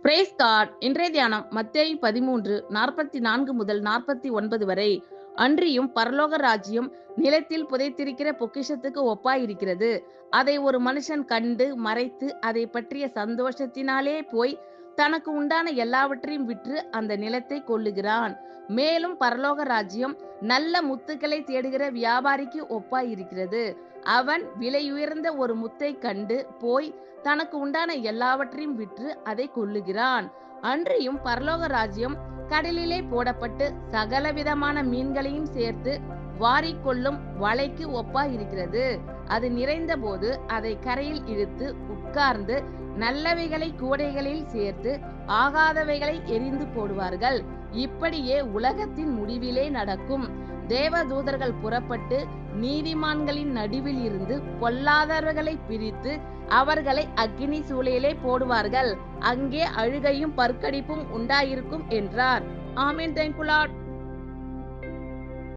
Price God. இன்றைய தியானம் மத்தேயு 13:44 முதல் 49 வரை. அன்றியும் பரலோக ராஜ்யம் நிலத்தில் புதைத்திருக்கிற பொக்கிஷத்துக்கு ஒப்பாயிருக்கிறது. அதை ஒரு மனுஷன் கண்டு மறைத்து அதை பற்றிய சந்தோஷத்தினாலே போய் தனக்கு உண்டான எல்லாவற்றையும் விற்று அந்த நிலத்தை கொள்ளுகிறான். மேலும் பரலோக ராஜ்யம் நல்ல முத்துக்களை தேடுகிற வியாபாரிக்கு ஒப்பாயிருக்கிறது. அவன் விலையுயர்ந்த ஒரு முத்தை கண்டு போய் தனக்கு உண்டான எல்லாவற்றையும் விற்று அதை கொள்ளுகிறான். அன்றியும் பரலோக ராஜ்யம் கடலிலே போடப்பட்டு சகலவிதமான மீன்களையும் சேர்த்து வாரிக்கொள்ளும் வலைக்கு ஒப்பாயிருக்கிறது. அது நிறைந்த போது அதை கரையில் இழுத்து உட்கார்ந்து நல்லவைகளை கூடைகளில் சேர்த்து ஆகாதவைகளை எரிந்து போடுவார்கள். இப்படியே உலகத்தின் முடிவிலே நடக்கும். தேவதூதர்கள் புறப்பட்டு நீதிமான்களின் நடுவில் இருந்து பொல்லாதவர்களை பிரித்து அவர்களை அக்கினி சூளையிலே போடுவார்கள். அங்கே அழுகையும் பற்கடிப்பும் உண்டாயிருக்கும் என்றார். ஆமென். Thank you Lord.